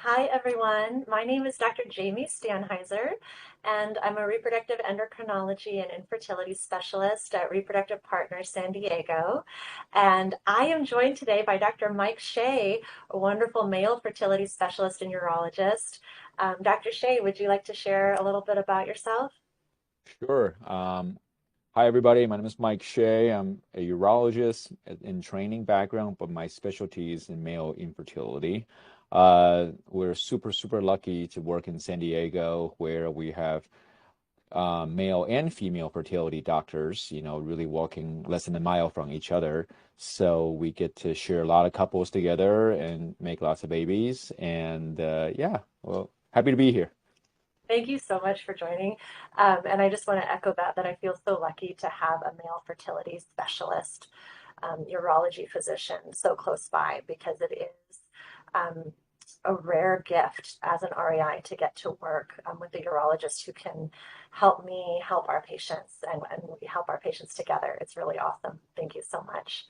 Hi, everyone. My name is Dr. Jamie Stanhiser, and I'm a reproductive endocrinology and infertility specialist at Reproductive Partners San Diego. And I am joined today by Dr. Mike Hsieh, a wonderful male fertility specialist and urologist. Dr. Hsieh, would you like to share a little bit about yourself? Sure. Hi, everybody. My name is Mike Hsieh. I'm a urologist in training background, but my specialty is in male infertility. We're super lucky to work in San Diego, where we have male and female fertility doctors, really walking less than a mile from each other. So we get to share a lot of couples together and make lots of babies. And yeah, well, happy to be here. Thank you so much for joining. And I just want to echo that I feel so lucky to have a male fertility specialist, urology physician so close by because it is um, a rare gift as an REI to get to work with a urologist who can help me help our patients and we help our patients together. It's really awesome. Thank you so much.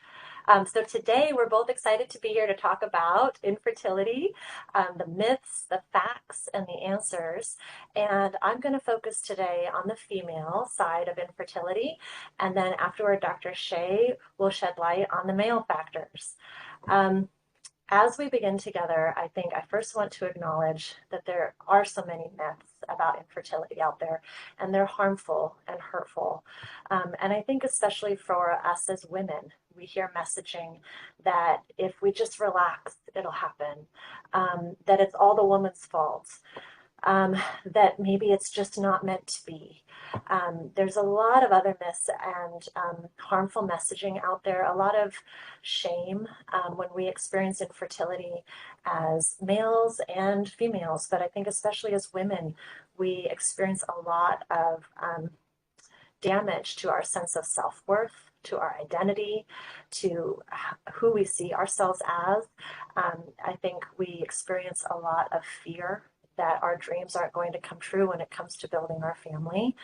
So today we're both excited to be here to talk about infertility, the myths, the facts, and the answers. And I'm going to focus today on the female side of infertility. And then afterward, Dr. Hsieh will shed light on the male factors. Um, as we begin together, I think I first want to acknowledge that there are so many myths about infertility out there, and they're harmful and hurtful. And I think, especially for us as women, we hear messaging that if we just relax, it'll happen, that it's all the woman's fault, um, that maybe it's just not meant to be. There's a lot of other myths and harmful messaging out there, a lot of shame when we experience infertility as males and females, but I think especially as women, we experience a lot of damage to our sense of self-worth, to our identity, to who we see ourselves as. I think we experience a lot of fear that our dreams aren't going to come true when it comes to building our family.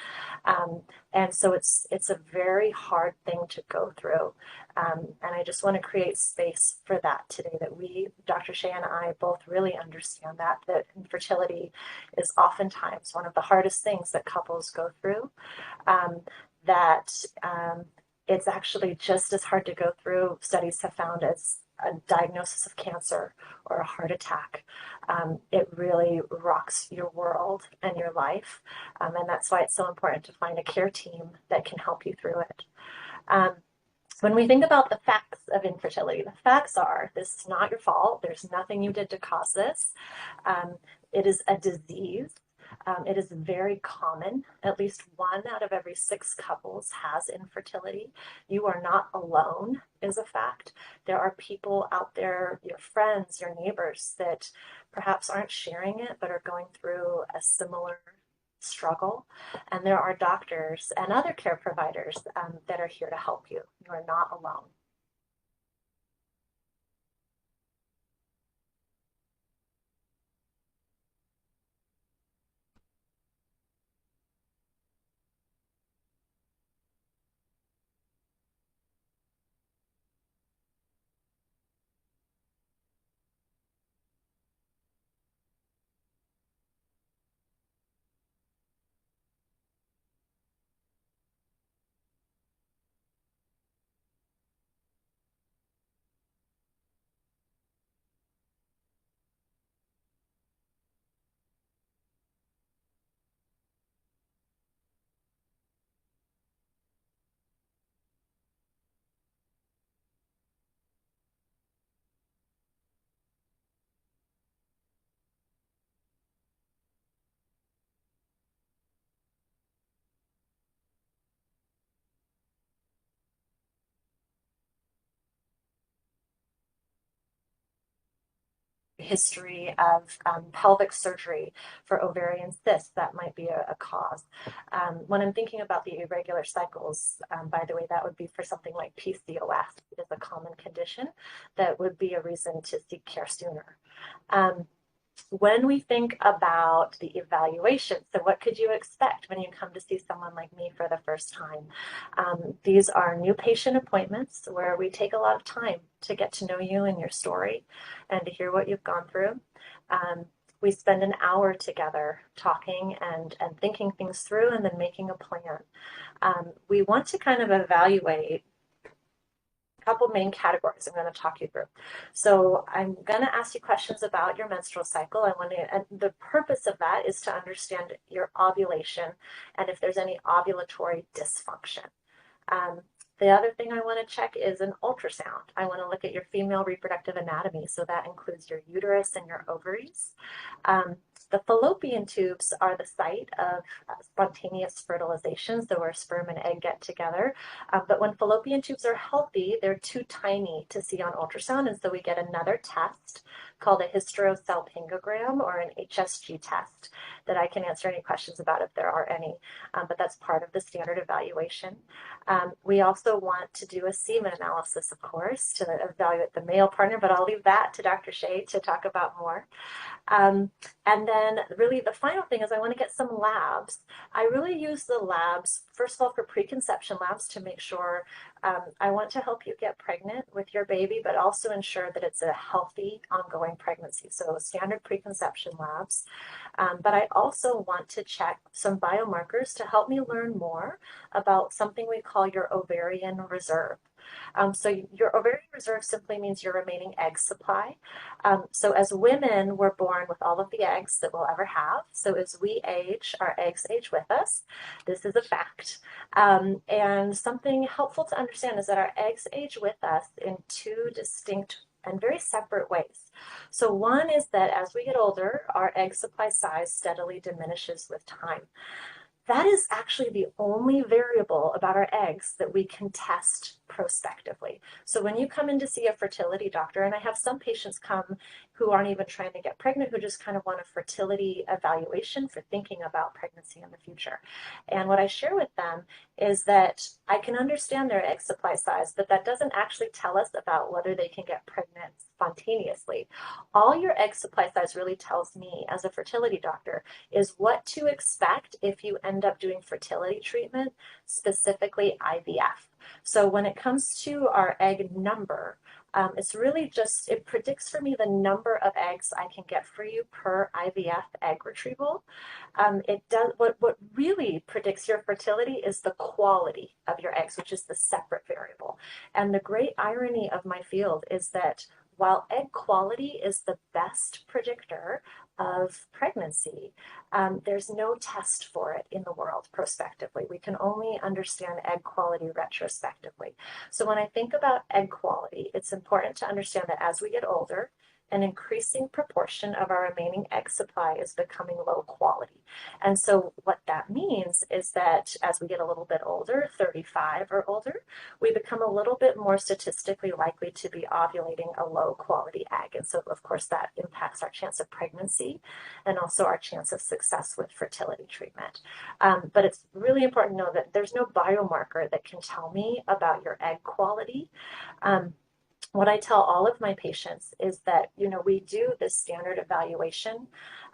Um, and so it's a very hard thing to go through. And I just want to create space for that today, that we, Dr. Hsieh and I, both really understand that infertility is oftentimes one of the hardest things that couples go through, um, that it's actually just as hard to go through, studies have found, as a diagnosis of cancer or a heart attack. It really rocks your world and your life. And that's why it's so important to find a care team that can help you through it. Um, when we think about the facts of infertility, the facts are this is not your fault. There's nothing you did to cause this. Um, it is a disease. It is very common. At least one out of every six couples has infertility. You are not alone, is a fact. There are people out there, your friends, your neighbors, that perhaps aren't sharing it, but are going through a similar struggle. And there are doctors and other care providers that are here to help you. You are not alone. History of pelvic surgery for ovarian cysts, that might be a cause. When I'm thinking about the irregular cycles, by the way, that would be for something like PCOS, is a common condition that would be a reason to seek care sooner. Um, when we think about the evaluation, so what could you expect when you come to see someone like me for the first time? These are new patient appointments where we take a lot of time to get to know you and your story and to hear what you've gone through. We spend an hour together talking and thinking things through and then making a plan. We want to kind of evaluate couple main categories I'm going to talk you through. So I'm going to ask you questions about your menstrual cycle. And the purpose of that is to understand your ovulation and if there's any ovulatory dysfunction. Um, the other thing I want to check is an ultrasound. I want to look at your female reproductive anatomy. So that includes your uterus and your ovaries. Um, the fallopian tubes are the site of spontaneous fertilization, so where sperm and egg get together. But when fallopian tubes are healthy, they're too tiny to see on ultrasound, and so we get another test called a hysterosalpingogram or an HSG test that I can answer any questions about if there are any, but that's part of the standard evaluation. We also want to do a semen analysis, of course, to evaluate the male partner, but I'll leave that to Dr. Hsieh to talk about more. And then really the final thing is I want to get some labs. I really use the labs, first of all, for preconception labs to make sure I want to help you get pregnant with your baby, but also ensure that it's a healthy, ongoing pregnancy. So standard preconception labs. But I also want to check some biomarkers to help me learn more about something we call your ovarian reserve. So your ovarian reserve simply means your remaining egg supply. So as women, we're born with all of the eggs that we'll ever have. So as we age, our eggs age with us. This is a fact. And something helpful to understand is that our eggs age with us in two distinct and very separate ways. So one is that as we get older, our egg supply size steadily diminishes with time. That is actually the only variable about our eggs that we can test prospectively. So when you come in to see a fertility doctor, and I have some patients come who aren't even trying to get pregnant, who just kind of want a fertility evaluation for thinking about pregnancy in the future. And what I share with them is that I can understand their egg supply size, but that doesn't actually tell us about whether they can get pregnant spontaneously. All your egg supply size really tells me as a fertility doctor is what to expect if you end up doing fertility treatment, specifically IVF. So when it comes to our egg number, it's really just, it predicts for me the number of eggs I can get for you per IVF egg retrieval. It does, what really predicts your fertility is the quality of your eggs, which is the separate variable. And the great irony of my field is that while egg quality is the best predictor of pregnancy, there's no test for it in the world prospectively. We can only understand egg quality retrospectively. So when I think about egg quality, it's important to understand that as we get older, an increasing proportion of our remaining egg supply is becoming low quality. And so what that means is that as we get a little bit older, 35 or older, we become a little bit more statistically likely to be ovulating a low quality egg. And so of course that impacts our chance of pregnancy and also our chance of success with fertility treatment. But it's really important to know that there's no biomarker that can tell me about your egg quality. What I tell all of my patients is that, we do this standard evaluation,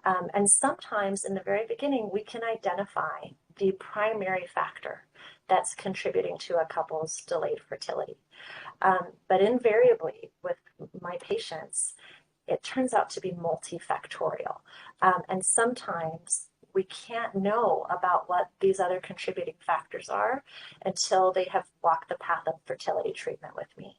and sometimes in the very beginning, we can identify the primary factor that's contributing to a couple's delayed fertility. But invariably, with my patients, it turns out to be multifactorial. And sometimes we can't know about what these other contributing factors are until they have walked the path of fertility treatment with me.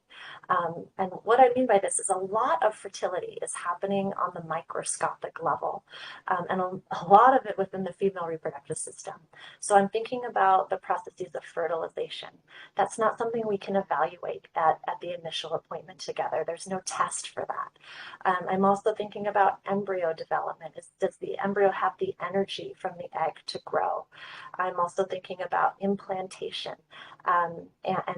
And what I mean by this is a lot of fertility is happening on the microscopic level, and a lot of it within the female reproductive system. So I'm thinking about the processes of fertilization. That's not something we can evaluate at the initial appointment together. There's no test for that. I'm also thinking about embryo development. Does the embryo have the energy from the egg to grow? I'm also thinking about implantation, and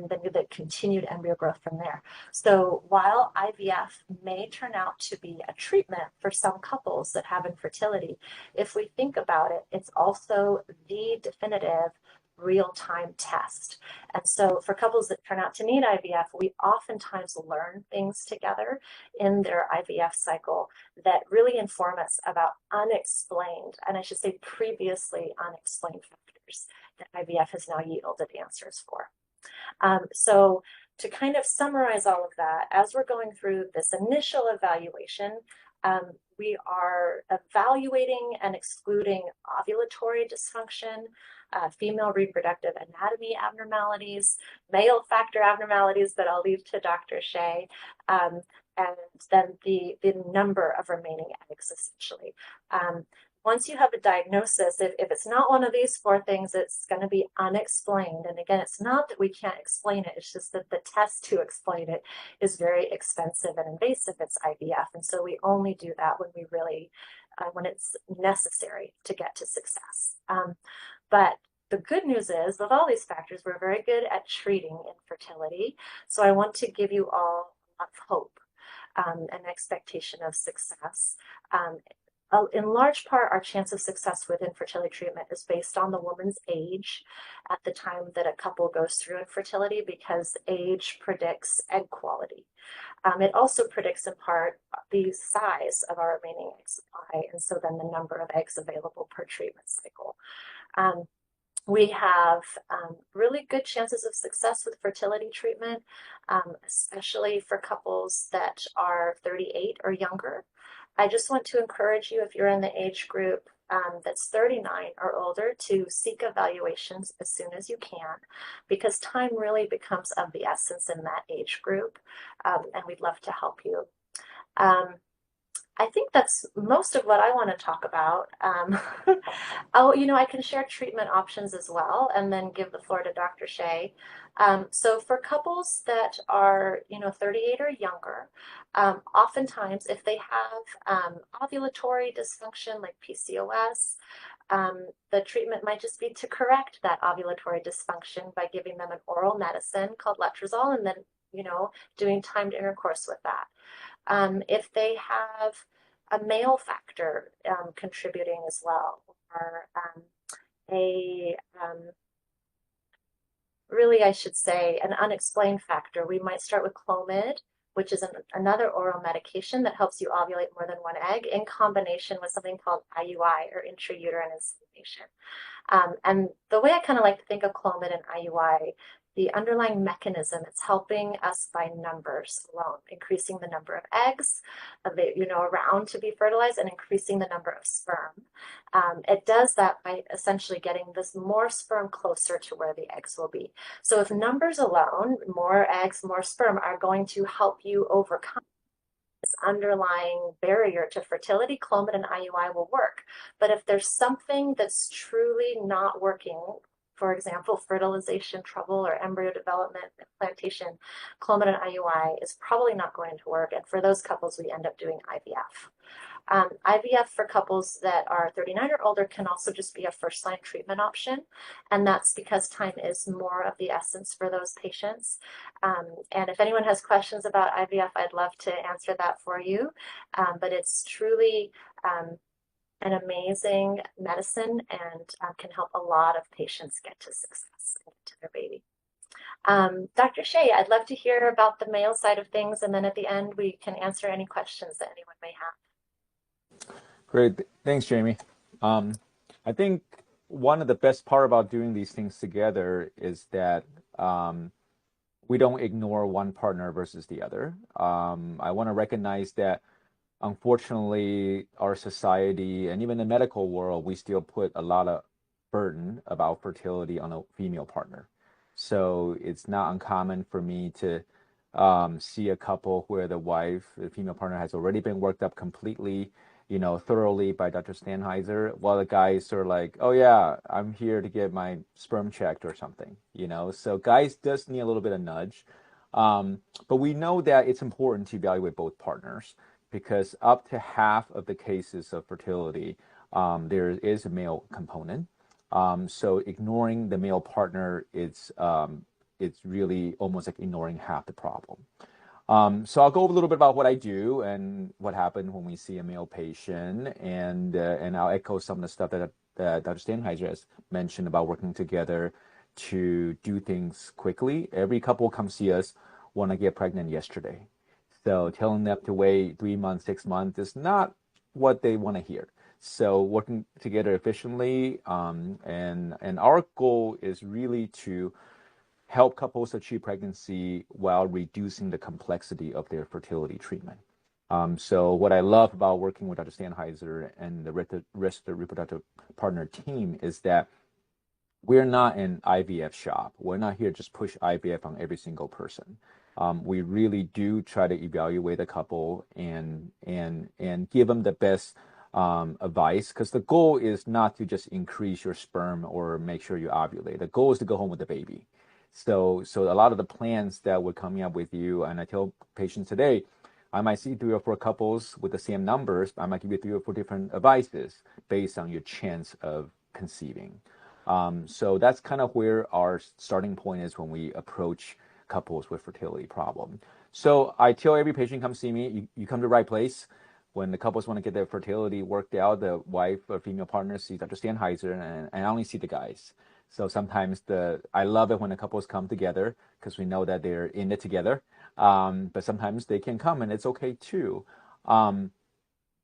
then the continued embryo growth from there. So while IVF may turn out to be a treatment for some couples that have infertility, if we think about it, it's also the definitive real-time test. And so for couples that turn out to need IVF, we oftentimes learn things together in their IVF cycle that really inform us about unexplained, and I should say previously unexplained factors that IVF has now yielded answers for. So to kind of summarize all of that, as we're going through this initial evaluation, We are evaluating and excluding ovulatory dysfunction, female reproductive anatomy abnormalities, male factor abnormalities that I'll leave to Dr. Hsieh, and then the number of remaining eggs, essentially. Once you have a diagnosis, if it's not one of these four things, it's going to be unexplained. And again, it's not that we can't explain it, it's just that the test to explain it is very expensive and invasive. It's IVF. And so we only do that when we really, when it's necessary to get to success. But the good news is, with all these factors, we're very good at treating infertility. So I want to give you all a lot of hope, and expectation of success. In large part, our chance of success with infertility treatment is based on the woman's age at the time that a couple goes through infertility, because age predicts egg quality. It also predicts in part the size of our remaining egg supply, and so then the number of eggs available per treatment cycle. We have really good chances of success with fertility treatment, especially for couples that are 38 or younger. I just want to encourage you, if you're in the age group that's 39 or older, to seek evaluations as soon as you can, because time really becomes of the essence in that age group, and we'd love to help you. I think that's most of what I want to talk about. I can share treatment options as well, and then give the floor to Dr. Hsieh. So for couples that are, 38 or younger, oftentimes if they have ovulatory dysfunction like PCOS, the treatment might just be to correct that ovulatory dysfunction by giving them an oral medicine called letrozole, and then, doing timed intercourse with that. If they have a male factor contributing as well, or really, I should say, an unexplained factor, we might start with Clomid, which is another oral medication that helps you ovulate more than one egg, in combination with something called IUI, or intrauterine insemination. And the way I kind of like to think of Clomid and IUI, the underlying mechanism, it's helping us by numbers alone, increasing the number of eggs around to be fertilized, and increasing the number of sperm. It does that by essentially getting this more sperm closer to where the eggs will be. So if numbers alone, more eggs, more sperm, are going to help you overcome this underlying barrier to fertility, Clomid and IUI will work. But if there's something that's truly not working, for example, fertilization trouble or embryo development, implantation, Clomid and IUI is probably not going to work. And for those couples, we end up doing IVF. IVF for couples that are 39 or older can also just be a first-line treatment option, and that's because time is more of the essence for those patients. And if anyone has questions about IVF, I'd love to answer that for you. But it's truly an amazing medicine, and can help a lot of patients get to success and get to their baby. Dr. Hsieh, I'd love to hear about the male side of things, and then at the end we can answer any questions that anyone may have. Great. Thanks, Jamie. I think one of the best part about doing these things together is that we don't ignore one partner versus the other. I want to recognize that unfortunately, our society and even the medical world, we still put a lot of burden about fertility on a female partner. So it's not uncommon for me to see a couple where the female partner, has already been worked up completely, thoroughly by Dr. Stanhiser, while the guy is sort of like, oh yeah, I'm here to get my sperm checked or something, So guys does need a little bit of nudge. But we know that it's important to evaluate both partners, because up to half of the cases of fertility, there is a male component. So ignoring the male partner, it's really almost like ignoring half the problem. So I'll go over a little bit about what I do and what happened when we see a male patient, and I'll echo some of the stuff that Dr. Stanhiser has mentioned about working together to do things quickly. Every couple come see us want to get pregnant yesterday. So telling them to wait 3 months, 6 months is not what they want to hear. So working together efficiently, and our goal is really to help couples achieve pregnancy while reducing the complexity of their fertility treatment. So what I love about working with Dr. Stanhiser and the rest of the reproductive partner team is that we're not an IVF shop. We're not here to just push IVF on every single person. We really do try to evaluate a couple and give them the best advice, because the goal is not to just increase your sperm or make sure you ovulate. The goal is to go home with the baby. So a lot of the plans that we're coming up with you, and I tell patients today, I might see 3 or 4 couples with the same numbers. I might give you 3 or 4 different advices based on your chance of conceiving. So that's kind of where our starting point is when we approach couples with fertility problem. So I tell every patient, come see me, you come to the right place. When the couples want to get their fertility worked out, the wife or female partner sees Dr. Stanhiser, and I only see the guys. So sometimes I love it when the couples come together because we know that they're in it together. But sometimes they can come and it's okay too. Um,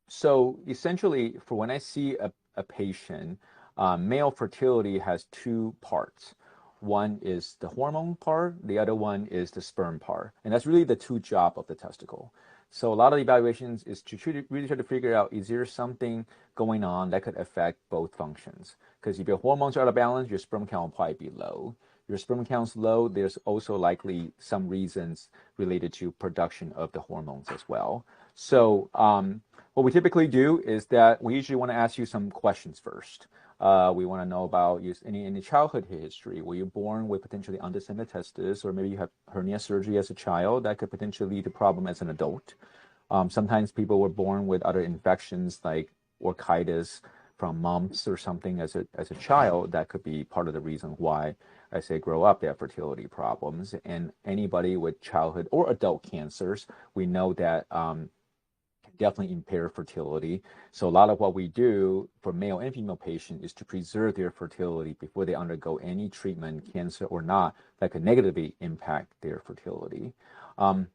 so essentially, for when I see a patient, male fertility has 2 parts. One is the hormone part, the other one is the sperm part. And that's really the two job of the testicle. So a lot of the evaluations is to really try to figure out, is there something going on that could affect both functions? Because if your hormones are out of balance, your sperm count will probably be low. Your sperm count's low, there's also likely some reasons related to production of the hormones as well. So what we typically do is that we usually want to ask you some questions first. We want to know about any childhood history. Were you born with potentially undescended testes, or maybe you have hernia surgery as a child that could potentially lead to problem as an adult? Sometimes people were born with other infections like orchitis from mumps or something as a child. That could be part of the reason why, as they grow up, they have fertility problems. And anybody with childhood or adult cancers, we know that definitely impair fertility. So a lot of what we do for male and female patients is to preserve their fertility before they undergo any treatment, cancer or not, that could negatively impact their fertility. Um,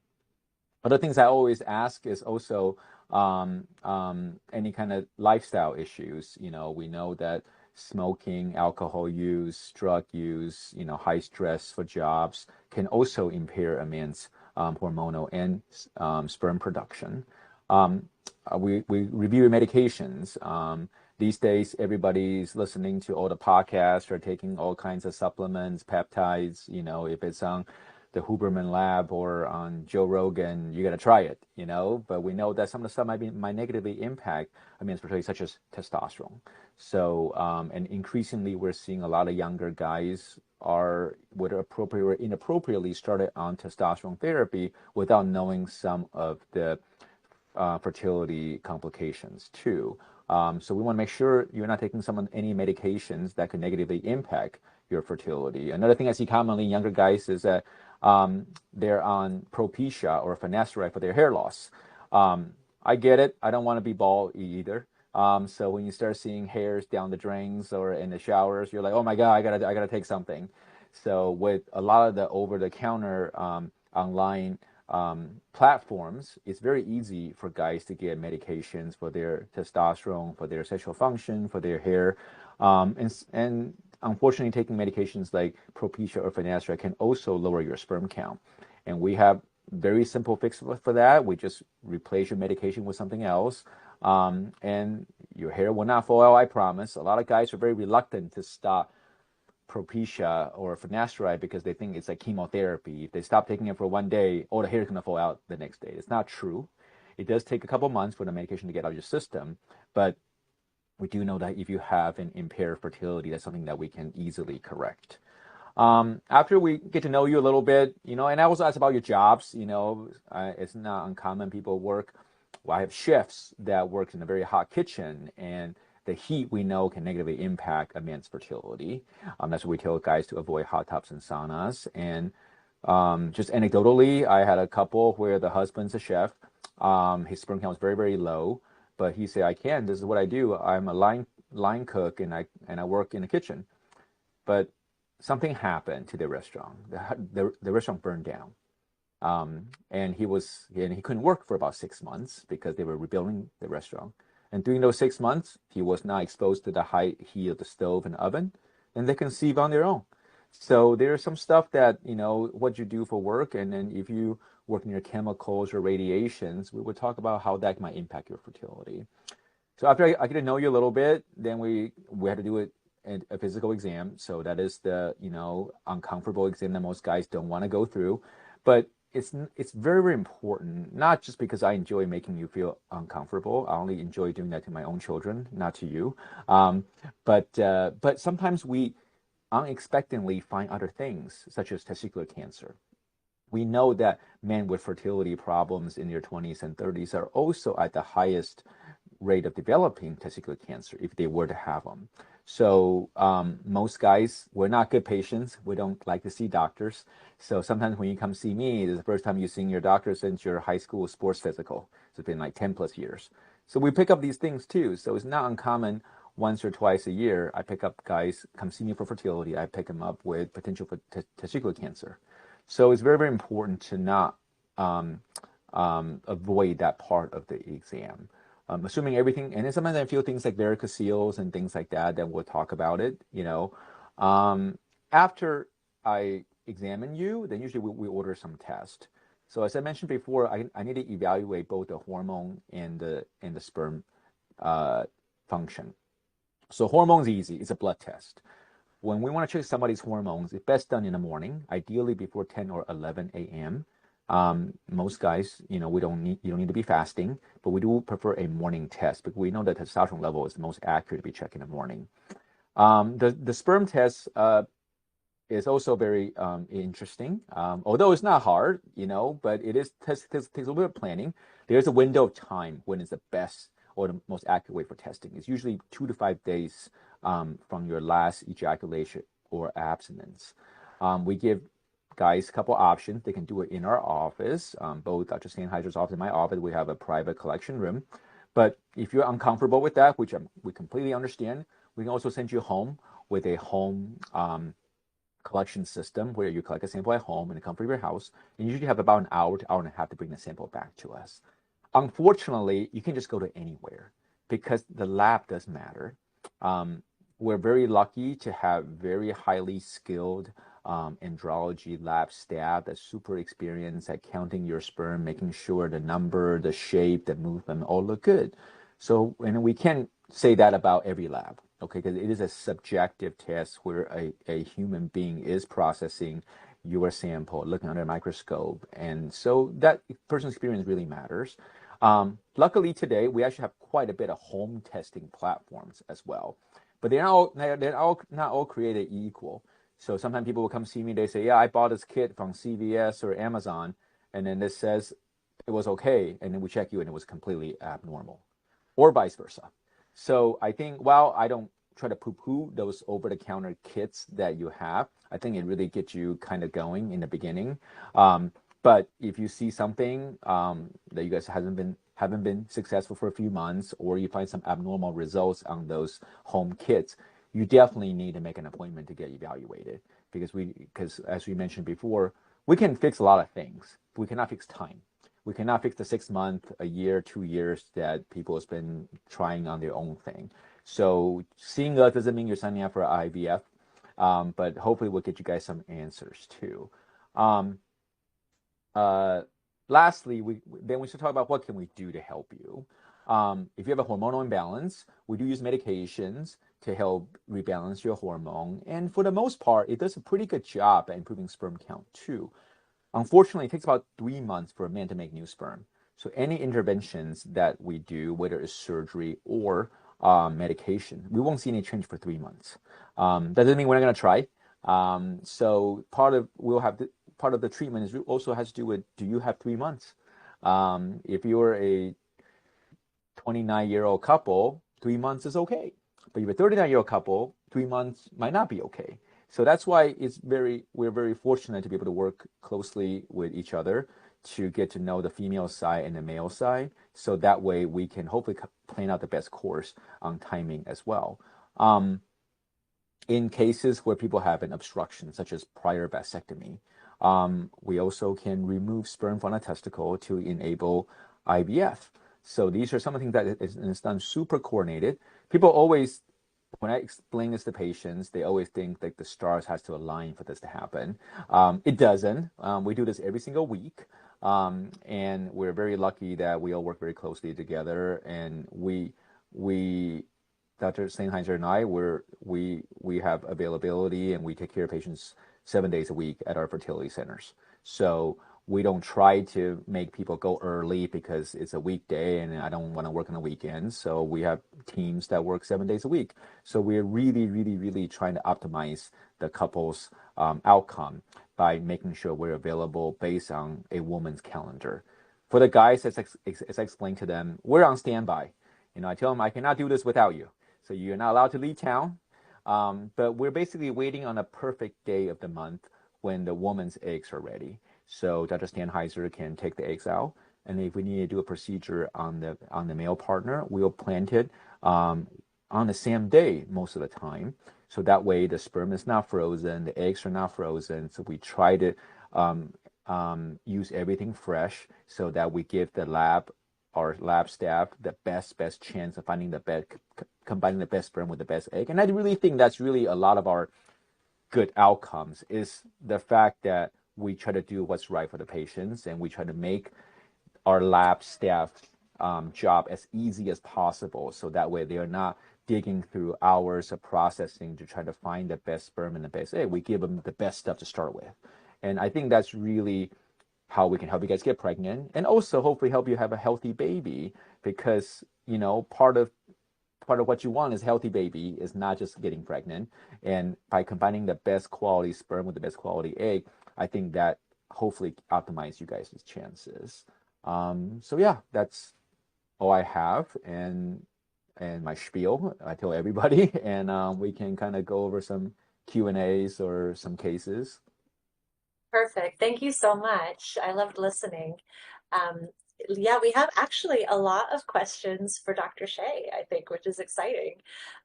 Other things I always ask is also any kind of lifestyle issues. We know that smoking, alcohol use, drug use, high stress for jobs can also impair a man's hormonal and sperm production. Um, we review medications. These days, everybody's listening to all the podcasts or taking all kinds of supplements, peptides. If it's on the Huberman Lab or on Joe Rogan, you got to try it. But we know that some of the stuff might negatively impact a man's fertility, such as testosterone. So, and increasingly, we're seeing a lot of younger guys are, whether appropriate or inappropriately, started on testosterone therapy without knowing some of the fertility complications too. So we want to make sure you're not taking any medications that could negatively impact your fertility. Another thing I see commonly in younger guys is that they're on Propecia or finasteride for their hair loss. I get it. I don't want to be bald either. So when you start seeing hairs down the drains or in the showers, you're like, oh my God, I gotta take something. So with a lot of the over-the-counter online platforms, it's very easy for guys to get medications for their testosterone, for their sexual function, for their hair. And unfortunately, taking medications like Propecia or finasteride can also lower your sperm count. And we have very simple fix for that. We just replace your medication with something else. And your hair will not fall out, I promise. A lot of guys are very reluctant to stop Propecia or finasteride because they think it's like chemotherapy. If they stop taking it for one day, all the hair is going to fall out the next day. It's not true. It does take a couple months for the medication to get out of your system, but we do know that if you have an impaired fertility, that's something that we can easily correct. After we get to know you a little bit, and I also ask about your jobs. It's not uncommon people work. Well, I have chefs that work in a very hot kitchen, and the heat we know can negatively impact a man's fertility. That's why we tell guys to avoid hot tubs and saunas. And just anecdotally, I had a couple where the husband's a chef. His sperm count was very, very low, but he said, this is what I do. I'm a line cook and I work in the kitchen. But something happened to the restaurant. The restaurant burned down. And he couldn't work for about 6 months because they were rebuilding the restaurant. And during those 6 months, he was not exposed to the high heat of the stove and oven, and they conceived on their own. So there's some stuff that, what you do for work, and then if you work in your chemicals or radiations, we would talk about how that might impact your fertility. So after I get to know you a little bit, then we had to do a physical exam. So that is the, uncomfortable exam that most guys don't want to go through. But it's very, very important, not just because I enjoy making you feel uncomfortable. I only enjoy doing that to my own children, not to you. Um, but sometimes we unexpectedly find other things, such as testicular cancer. We know that men with fertility problems in their 20s and 30s are also at the highest rate of developing testicular cancer if they were to have them. So most guys, we're not good patients. We don't like to see doctors. So sometimes when you come see me, it's the first time you've seen your doctor since your high school sports physical. So it's been like 10 plus years. So we pick up these things too. So it's not uncommon once or twice a year. I pick up guys, come see me for fertility. I pick them up with potential for testicular cancer. So it's very, very important to not avoid that part of the exam. Assuming everything, and then sometimes I feel things like varicocele and things like that, then we'll talk about it. After I examine you, then usually we order some test. So as I mentioned before, I need to evaluate both the hormone and the sperm uh, function. So hormones easy, it's a blood test. When we want to check somebody's hormones, it's best done in the morning, ideally before 10 or 11 a.m. Most guys, you don't need to be fasting, but we do prefer a morning test because we know that testosterone level is the most accurate to be checked in the morning. The sperm test is also very interesting, although it's not hard, but it takes a little bit of planning. There's a window of time when it's the best or the most accurate way for testing. It's usually 2 to 5 days from your last ejaculation or abstinence. We give guys a couple options. They can do it in our office, both Dr. Stanhiser's office and my office. We have a private collection room. But if you're uncomfortable with that, which we completely understand, we can also send you home with a home collection system where you collect a sample at home in the comfort of your house. And you usually have about an hour to hour and a half to bring the sample back to us. Unfortunately, you can just go to anywhere because the lab does matter. We're very lucky to have very highly skilled andrology lab staff that's super experienced at counting your sperm, making sure the number, the shape, the movement all look good. So, and we can't say that about every lab, okay? Because it is a subjective test where a human being is processing your sample, looking under a microscope. And so that person's experience really matters. Luckily today, we actually have quite a bit of home testing platforms as well, but they're not all created equal. So sometimes people will come see me, they say, yeah, I bought this kit from CVS or Amazon, and then this says it was okay, and then we check you and it was completely abnormal, or vice versa. So I think, while I don't try to poo-poo those over-the-counter kits that you have, I think it really gets you kind of going in the beginning. But if you see something that you guys haven't been successful for a few months, or you find some abnormal results on those home kits, you definitely need to make an appointment to get evaluated because as we mentioned before, we can fix a lot of things, but we cannot fix time. We cannot fix the 6 month, a year, 2 years that people have been trying on their own thing. So seeing us doesn't mean you're signing up for IVF, but hopefully we'll get you guys some answers too. Um, uh, Lastly, we should talk about what can we do to help you. If you have a hormonal imbalance, we do use medications to help rebalance your hormone, and for the most part, it does a pretty good job at improving sperm count too. Unfortunately, it takes about 3 months for a man to make new sperm. So any interventions that we do, whether it's surgery or medication, we won't see any change for 3 months. That doesn't mean we're not going to try. So part of the treatment is also has to do with, do you have 3 months? If you're a 29-year-old couple, 3 months is okay. But if you're a 39-year-old couple, 3 months might not be okay. So that's why we're very fortunate to be able to work closely with each other to get to know the female side and the male side. So that way we can hopefully plan out the best course on timing as well. In cases where people have an obstruction, such as prior vasectomy, we also can remove sperm from a testicle to enable IVF. So these are some of the things that is done super coordinated. People always when I explain this to patients, they always think like the stars has to align for this to happen. It doesn't. We do this every single week. And we're very lucky that we all work very closely together. And we, Dr. Stanhiser and I, we have availability and we take care of patients 7 days a week at our fertility centers. So we don't try to make people go early because it's a weekday and I don't want to work on the weekends. So we have teams that work 7 days a week. So we're really, really, really trying to optimize the couple's outcome by making sure we're available based on a woman's calendar. For the guys, as I explained to them, we're on standby. I tell them I cannot do this without you. So you're not allowed to leave town. But we're basically waiting on a perfect day of the month when the woman's eggs are ready. So Dr. Stanhiser can take the eggs out, and if we need to do a procedure on the male partner, we'll plant it on the same day most of the time. So that way the sperm is not frozen, the eggs are not frozen. So we try to use everything fresh so that we give our lab staff the best chance of combining the best sperm with the best egg. And I really think that's really a lot of our good outcomes is the fact that we try to do what's right for the patients and we try to make our lab staff job as easy as possible. So that way they are not digging through hours of processing to try to find the best sperm and the best egg. We give them the best stuff to start with. And I think that's really how we can help you guys get pregnant and also hopefully help you have a healthy baby because, part of what you want is a healthy baby is not just getting pregnant. And by combining the best quality sperm with the best quality egg, I think that hopefully optimize you guys' chances. So yeah, that's all I have and my spiel. I tell everybody, and we can kind of go over some Q&As or some cases. Perfect. Thank you so much. I loved listening. Um, yeah, we have actually a lot of questions for Dr. Hsieh, I think, which is exciting.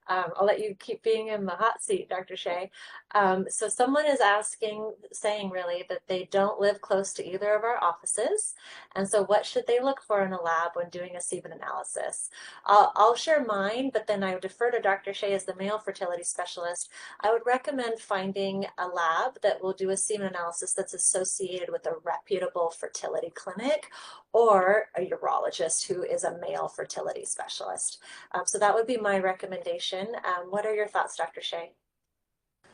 I'll let you keep being in the hot seat, Dr. Hsieh. So someone is saying really that they don't live close to either of our offices. And so what should they look for in a lab when doing a semen analysis? I'll share mine, but then I would defer to Dr. Hsieh as the male fertility specialist. I would recommend finding a lab that will do a semen analysis that's associated with a reputable fertility clinic or a urologist who is a male fertility specialist. So that would be my recommendation. What are your thoughts, Dr. Hsieh?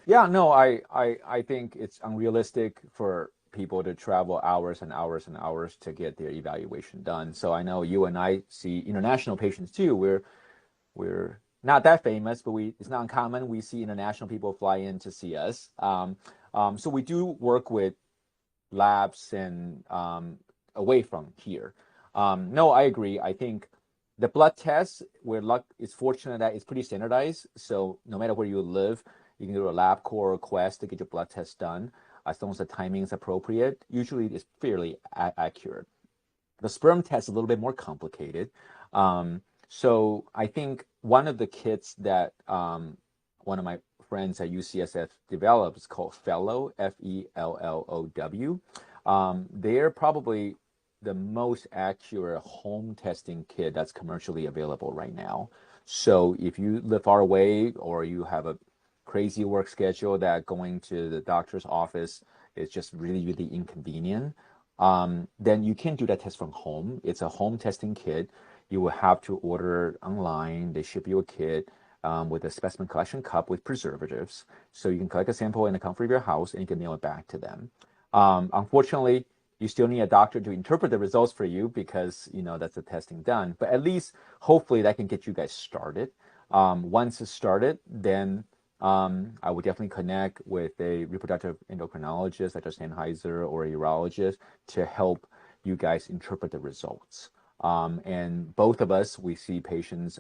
Yeah, no, I think it's unrealistic for people to travel hours and hours and hours to get their evaluation done. So I know you and I see international patients too. We're not that famous, but it's not uncommon. We see international people fly in to see us. So we do work with labs and away from here. No, I agree. I think the blood test, it's fortunate that it's pretty standardized. So no matter where you live, you can go to a LabCorp or Quest to get your blood test done. As long as the timing is appropriate, usually it's fairly accurate. The sperm test is a little bit more complicated. So I think one of the kits that one of my friends at UCSF developed is called Fellow, Fellow. They're probably the most accurate home testing kit that's commercially available right now. So if you live far away or you have a crazy work schedule that going to the doctor's office is just really, really inconvenient, then you can do that test from home. It's a home testing kit. You will have to order online. They ship you a kit with a specimen collection cup with preservatives. So you can collect a sample in the comfort of your house and you can mail it back to them. Unfortunately, you still need a doctor to interpret the results for you because, that's the testing done. But at least, hopefully, that can get you guys started. Once it's started, then I would definitely connect with a reproductive endocrinologist like a Stanhiser or a urologist to help you guys interpret the results. And both of us, we see patients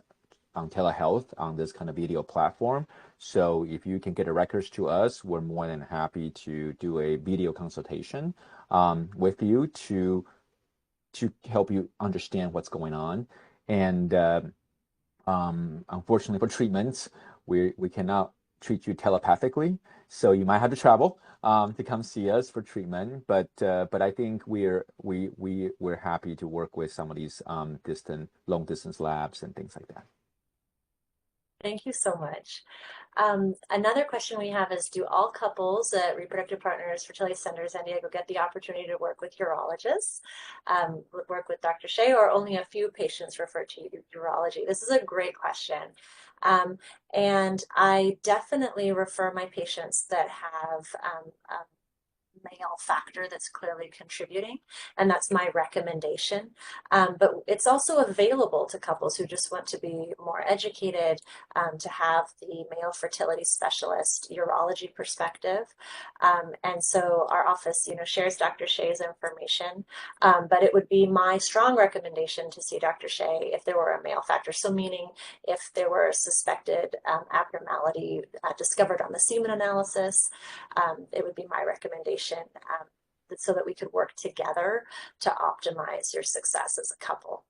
on telehealth on this kind of video platform. So if you can get the records to us, we're more than happy to do a video consultation with you to help you understand what's going on. And unfortunately for treatments, we cannot treat you telepathically, so you might have to travel to come see us for treatment. But I think we're happy to work with some of these long distance labs and things like that. Thank you so much. Another question we have is, do all couples at Reproductive Partners Fertility Center San Diego get the opportunity to work with urologists, work with Dr. Hsieh, or only a few patients refer to urology? This is a great question. Um, and I definitely refer my patients that have male factor that's clearly contributing, and that's my recommendation. But it's also available to couples who just want to be more educated, to have the male fertility specialist urology perspective. And so our office, shares Dr. Hsieh's information, but it would be my strong recommendation to see Dr. Hsieh if there were a male factor. So meaning if there were a suspected abnormality discovered on the semen analysis, it would be my recommendation, so that we could work together to optimize your success as a couple.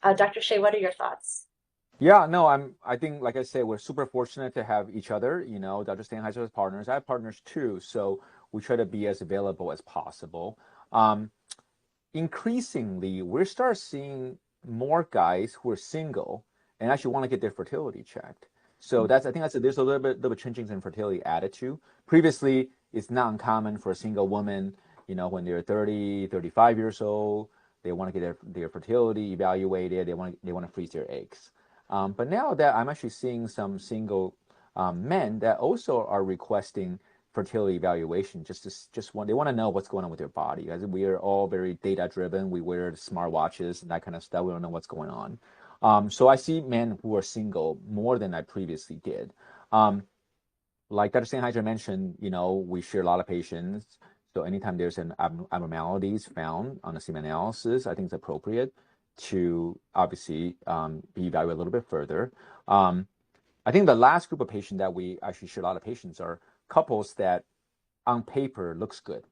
Dr. Hsieh, what are your thoughts? Yeah, no, I think, like I said, we're super fortunate to have each other, Dr. Stanhiser as partners. I have partners too, so we try to be as available as possible. Um, Increasingly, we start seeing more guys who are single and actually want to get their fertility checked. So I think there's a little bit changing in fertility attitude. Previously, it's not uncommon for a single woman, when they're 30, 35 years old, they want to get their fertility evaluated. They want to freeze their eggs. But now that I'm actually seeing some single men that also are requesting fertility evaluation, they want to know what's going on with their body. As we are all very data driven, we wear smartwatches and that kind of stuff. We don't know what's going on. So I see men who are single more than I previously did. Um, like Dr. Stanhiser mentioned, we share a lot of patients. So anytime there's an abnormalities found on a semen analysis, I think it's appropriate to obviously be evaluated a little bit further. Um, I think the last group of patients that we actually share a lot of patients are couples that on paper looks good.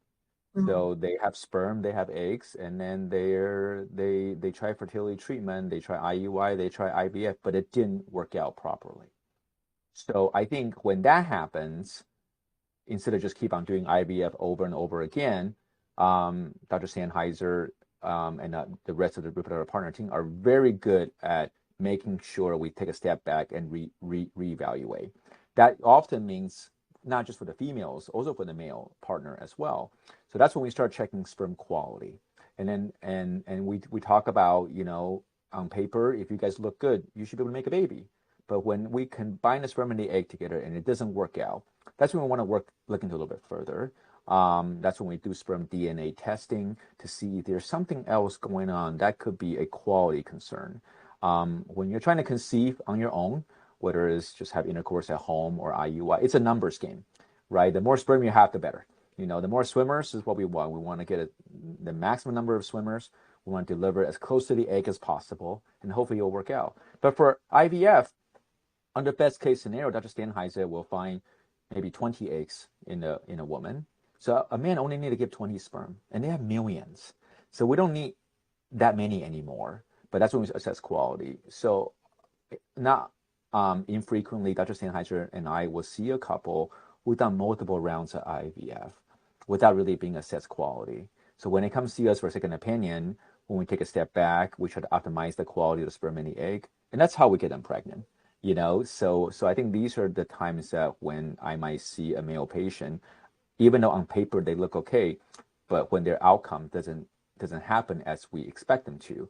Mm-hmm. So they have sperm, they have eggs, and then they try fertility treatment, they try IUI, they try IVF, but it didn't work out properly. So I think when that happens, instead of just keep on doing IVF over and over again, Dr. Sandheiser and the rest of the reproductive partner team are very good at making sure we take a step back and reevaluate. That often means not just for the females, also for the male partner as well. So that's when we start checking sperm quality. And then we talk about, on paper, if you guys look good, you should be able to make a baby. But when we combine the sperm and the egg together and it doesn't work out, that's when we want to look into a little bit further. That's when we do sperm DNA testing to see if there's something else going on that could be a quality concern. When you're trying to conceive on your own, whether it's just have intercourse at home or IUI, it's a numbers game, right? The more sperm you have, the better. The more swimmers is what we want. We want to get the maximum number of swimmers. We want to deliver as close to the egg as possible, and hopefully it'll work out. But for IVF, under best case scenario, Dr. Stanhiser will find maybe 20 eggs in a woman. So a man only need to give 20 sperm, and they have millions. So we don't need that many anymore. But that's when we assess quality. So not infrequently, Dr. Stanhiser and I will see a couple who've done multiple rounds of IVF without really being assessed quality. So when they come see us for a second opinion, when we take a step back, we try to optimize the quality of the sperm and the egg, and that's how we get them pregnant. So I think these are the times that when I might see a male patient, even though on paper they look okay, but when their outcome doesn't happen as we expect them to,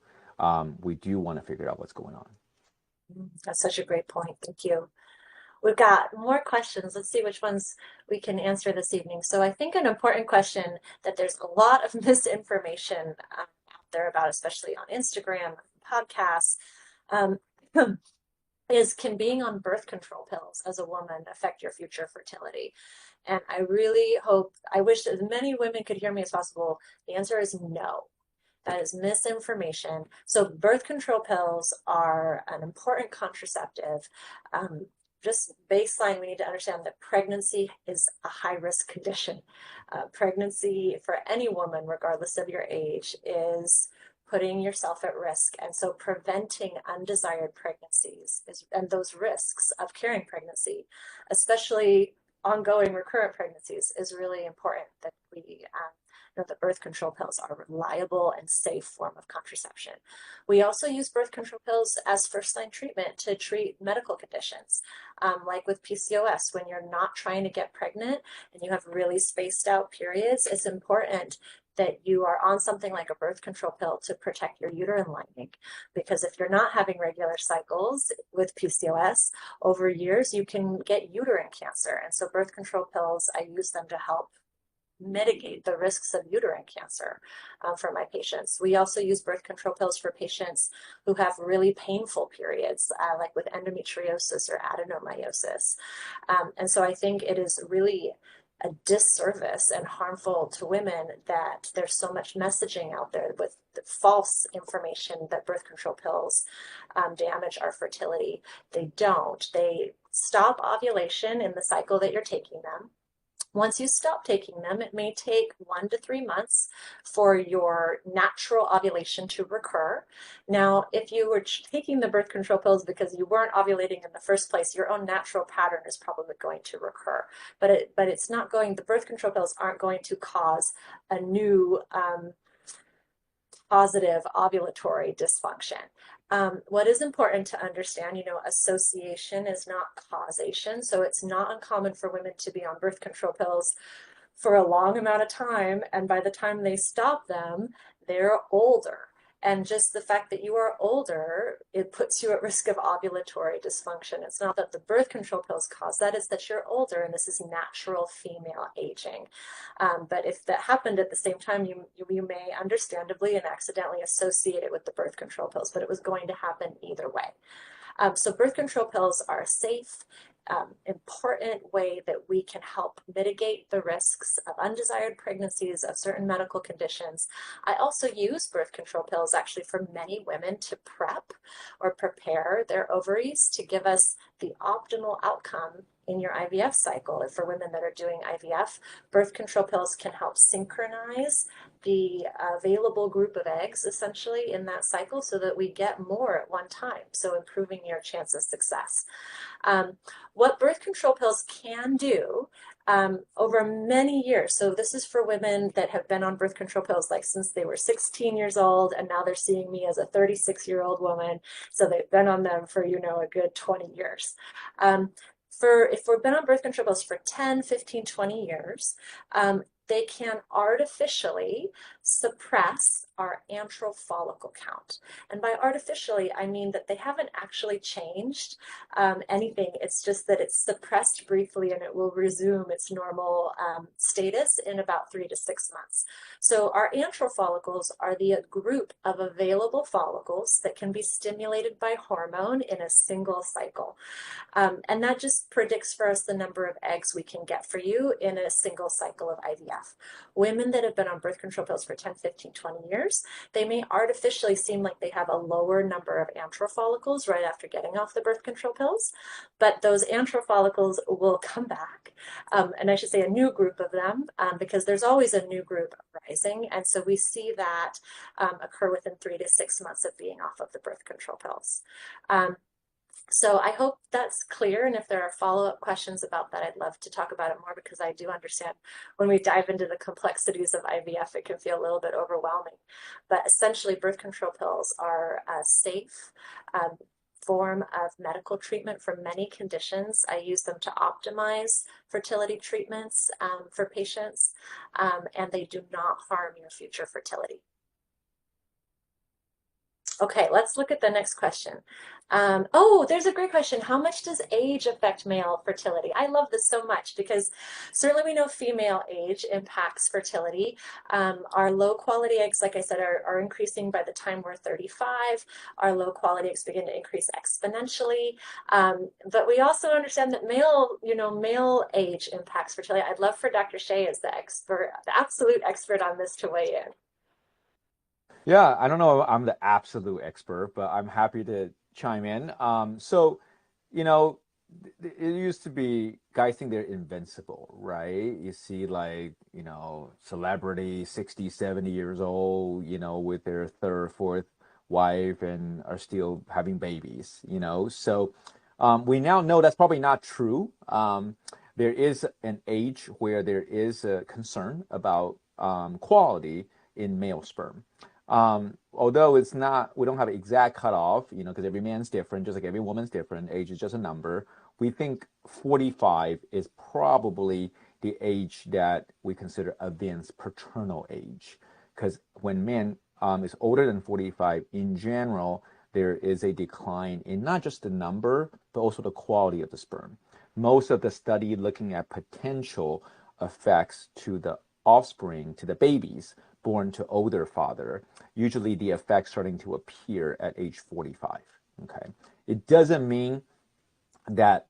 we do want to figure out what's going on. That's such a great point. Thank you. We've got more questions. Let's see which ones we can answer this evening. So I think an important question that there's a lot of misinformation out there about, especially on Instagram, podcasts, um, is, can being on birth control pills as a woman affect your future fertility? And I really hope, I wish as many women could hear me as possible. The answer is no. That is misinformation. So birth control pills are an important contraceptive. Um, just baseline, we need to understand that pregnancy is a high risk condition. Pregnancy for any woman, regardless of your age, is putting yourself at risk. And so preventing undesired pregnancies and those risks of carrying pregnancy, especially ongoing recurrent pregnancies, is really important that we that birth control pills are a reliable and safe form of contraception. We also use birth control pills as first-line treatment to treat medical conditions, like with PCOS. When you're not trying to get pregnant and you have really spaced out periods, it's important that you are on something like a birth control pill to protect your uterine lining. Because if you're not having regular cycles with PCOS, over years, you can get uterine cancer. And so birth control pills, I use them to help mitigate the risks of uterine cancer for my patients. We also use birth control pills for patients who have really painful periods, like with endometriosis or adenomyosis. And so I think it is really a disservice and harmful to women that there's so much messaging out there with the false information that birth control pills damage our fertility. They don't. They stop ovulation in the cycle that you're taking them. Once you stop taking them, it may take 1 to 3 months for your natural ovulation to recur. Now, if you were taking the birth control pills because you weren't ovulating in the first place, your own natural pattern is probably going to recur. But it's not going, the birth control pills aren't going to cause a new positive ovulatory dysfunction. What is important to understand, association is not causation. So it's not uncommon for women to be on birth control pills for a long amount of time. And by the time they stop them, they're older. And just the fact that you are older, it puts you at risk of ovulatory dysfunction. It's not that the birth control pills cause that, it's that you're older, and this is natural female aging. But if that happened at the same time, you may understandably and accidentally associate it with the birth control pills, but it was going to happen either way. So birth control pills are a safe, important way that we can help mitigate the risks of undesired pregnancies, of certain medical conditions. I also use birth control pills actually for many women to prep or prepare their ovaries to give us the optimal outcome in your IVF cycle. And for women that are doing IVF, birth control pills can help synchronize the available group of eggs essentially in that cycle so that we get more at one time, so improving your chance of success. What birth control pills can do over many years, so this is for women that have been on birth control pills like since they were 16 years old, and now they're seeing me as a 36-year-old woman, so they've been on them for a good 20 years. If we've been on birth control pills for 10, 15, 20 years, they can artificially suppress our antral follicle count. And by artificially, I mean that they haven't actually changed anything. It's just that it's suppressed briefly and it will resume its normal status in about 3 to 6 months. So our antral follicles are the group of available follicles that can be stimulated by hormone in a single cycle. And that just predicts for us the number of eggs we can get for you in a single cycle of IVF. Women that have been on birth control pills for 10, 15, 20 years, they may artificially seem like they have a lower number of antral follicles right after getting off the birth control pills, but those antral follicles will come back, and I should say a new group of them, because there's always a new group rising, and so we see that occur within 3 to 6 months of being off of the birth control pills. So I hope that's clear, and if there are follow-up questions about that, I'd love to talk about it more, because I do understand when we dive into the complexities of IVF, it can feel a little bit overwhelming. But essentially, birth control pills are a safe form of medical treatment for many conditions. I use them to optimize fertility treatments for patients, and they do not harm your future fertility. Okay, let's look at the next question. Oh, there's a great question. How much does age affect male fertility? I love this so much because certainly we know female age impacts fertility. Our low quality eggs, like I said, are increasing by the time we're 35. Our low quality eggs begin to increase exponentially. But we also understand that male age impacts fertility. I'd love for Dr. Hsieh as the expert, the absolute expert on this, to weigh in. Yeah, I don't know if I'm the absolute expert, but I'm happy to chime in. You know, it used to be guys think they're invincible, right? You see celebrity 60, 70 years old, with their third, fourth wife and are still having babies. So we now know that's probably not true. There is an age where there is a concern about quality in male sperm. Although it's not, we don't have an exact cutoff, because every man's different, just like every woman's different. Age is just a number. We think 45 is probably the age that we consider advanced paternal age. Because when men is older than 45, in general, there is a decline in not just the number, but also the quality of the sperm. Most of the study looking at potential effects to the offspring, to the babies born to older father, usually the effects starting to appear at age 45. Okay. It doesn't mean that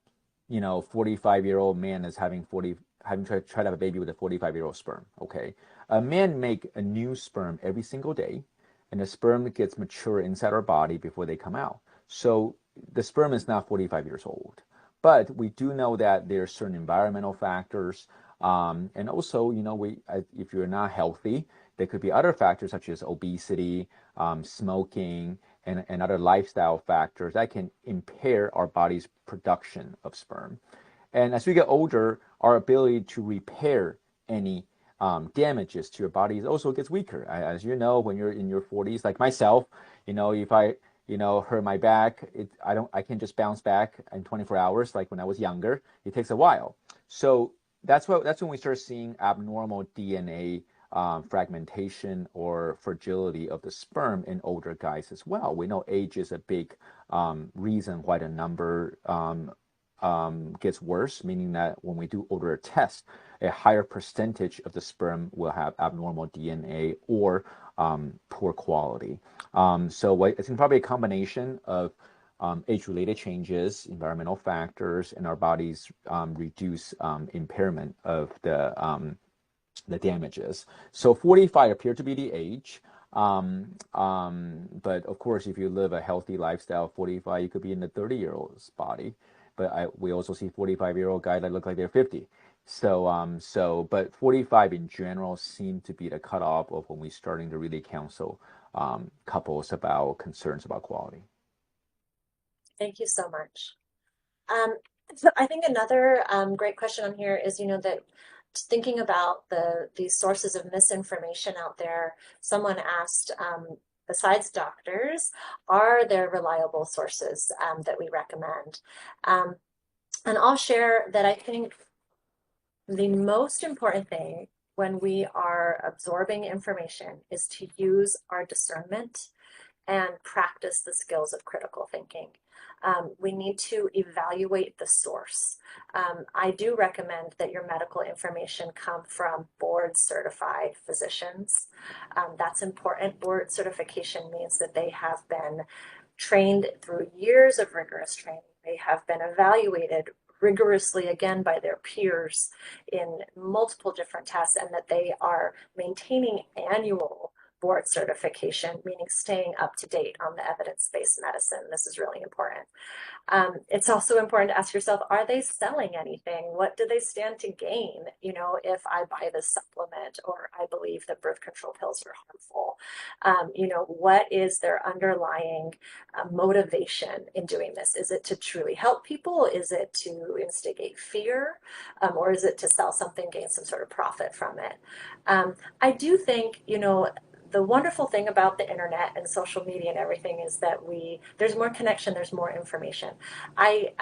45-year-old man is having try to have a baby with a 45-year-old sperm. Okay. A man make a new sperm every single day, and the sperm gets mature inside our body before they come out. So the sperm is not 45 years old. But we do know that there are certain environmental factors, and also, if you're not healthy, there could be other factors such as obesity, smoking, and other lifestyle factors that can impair our body's production of sperm. And as we get older, our ability to repair any damages to your body also gets weaker. As you know, when you're in your 40s, like myself, if I hurt my back, I can't just bounce back in 24 hours like when I was younger. It takes a while. So that's when we start seeing abnormal DNA fragmentation or fragility of the sperm in older guys as well. We know age is a big reason why the number gets worse, meaning that when we do older tests, a higher percentage of the sperm will have abnormal DNA or poor quality. So it's probably a combination of age-related changes, environmental factors, and our body's reduced impairment of the damages. So 45 appear to be the age. But of course, if you live a healthy lifestyle, 45, you could be in the 30-year-old's body. But we also see 45-year-old guys that look like they're 50. But 45 in general seem to be the cutoff of when we're starting to really counsel couples about concerns about quality. Thank you so much. So I think another great question on here is, that thinking about these sources of misinformation out there, someone asked, besides doctors, are there reliable sources that we recommend? And I'll share that I think the most important thing when we are absorbing information is to use our discernment and practice the skills of critical thinking. We need to evaluate the source. I do recommend that your medical information come from board certified physicians. That's important. Board certification means that they have been trained through years of rigorous training. They have been evaluated rigorously again by their peers in multiple different tests, and that they are maintaining annual board certification, meaning staying up to date on the evidence-based medicine. This is really important. It's also important to ask yourself, are they selling anything? What do they stand to gain, if I buy this supplement or I believe that birth control pills are harmful? What is their underlying motivation in doing this? Is it to truly help people? Is it to instigate fear? Or is it to sell something, gain some sort of profit from it? I do think, the wonderful thing about the internet and social media and everything is that there's more connection, there's more information. I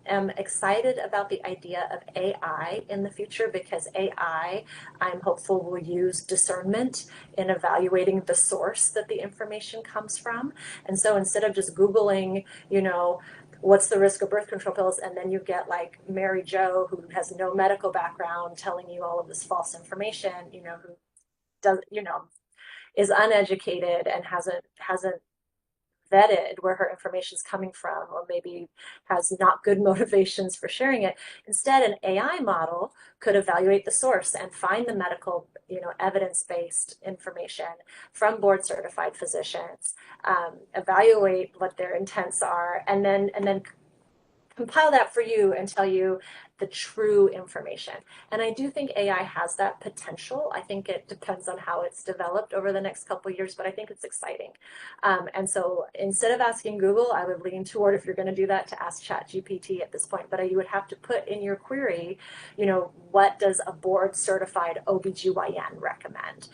am excited about the idea of AI in the future, because AI, I'm hopeful, will use discernment in evaluating the source that the information comes from. And so instead of just Googling, what's the risk of birth control pills, and then you get like Mary Jo, who has no medical background, telling you all of this false information, who does, is uneducated and hasn't vetted where her information is coming from, or maybe has not good motivations for sharing it. Instead, an AI model could evaluate the source and find the medical, evidence-based information from board certified physicians, evaluate what their intents are, and then compile that for you and tell you the true information. And I do think AI has that potential. I think it depends on how it's developed over the next couple of years, but I think it's exciting. And so instead of asking Google, I would lean toward, if you're going to do that, to ask ChatGPT at this point. But you would have to put in your query, what does a board certified OBGYN recommend?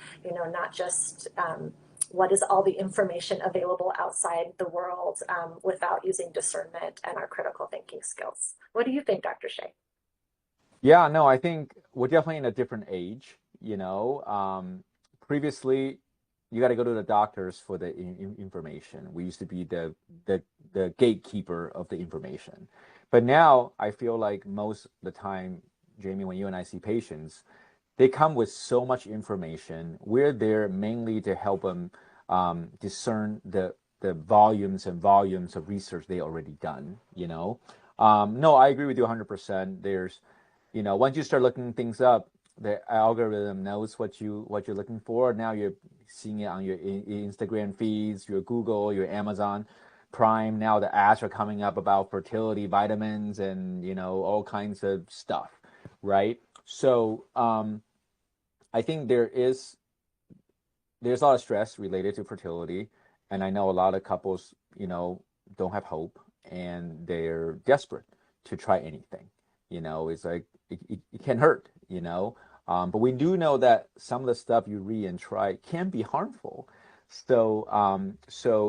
Not just what is all the information available outside the world, without using discernment and our critical thinking skills. What do you think, Dr. Hsieh? Yeah, no, I think we're definitely in a different age. Previously, you got to go to the doctors for the information. We used to be the gatekeeper of the information. But now I feel like most of the time, Jamie, when you and I see patients, they come with so much information. We're there mainly to help them discern the volumes and volumes of research they already done. No, I agree with you 100%. Once you start looking things up, the algorithm knows what you're looking for. Now you're seeing it on your Instagram feeds, your Google, your Amazon Prime. Now the ads are coming up about fertility vitamins and all kinds of stuff, right? So I think there's a lot of stress related to fertility, and I know a lot of couples don't have hope and they're desperate to try anything. It's like it can hurt. But we do know that some of the stuff you read and try can be harmful. So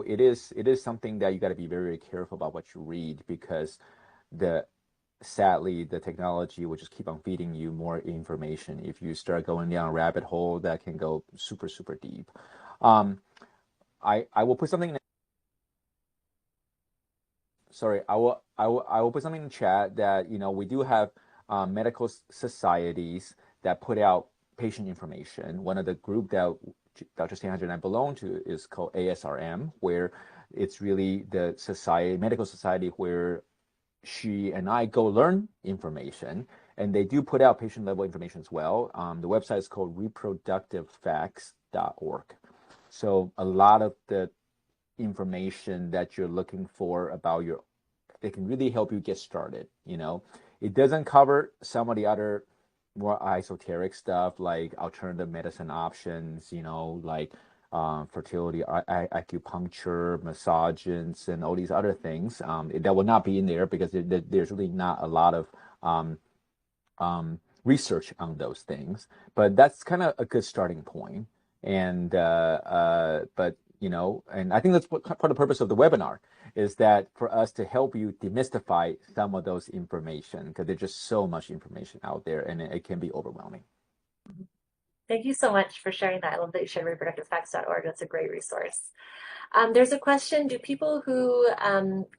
it is something that you got to be very, very careful about what you read, because sadly the technology will just keep on feeding you more information. If you start going down a rabbit hole, that can go super, super deep. I will put something. Sorry, I will put something in the chat that we do have medical societies that put out patient information. One of the group that Dr. Stanhiser and I belong to is called ASRM, where it's really the medical society where she and I go learn information, and they do put out patient level information as well. The website is called reproductivefacts.org. So a lot of the information that you're looking for about it can really help you get started. It doesn't cover some of the other more esoteric stuff like alternative medicine options, like fertility, acupuncture, massages, and all these other things. That will not be in there because there's really not a lot of research on those things. But that's kind of a good starting point. And and I think that's part of the purpose of the webinar, is that for us to help you demystify some of those information, because there's just so much information out there and it can be overwhelming. Thank you so much for sharing that. I love that you shared reproductivefacts.org. That's a great resource. There's a question: do people who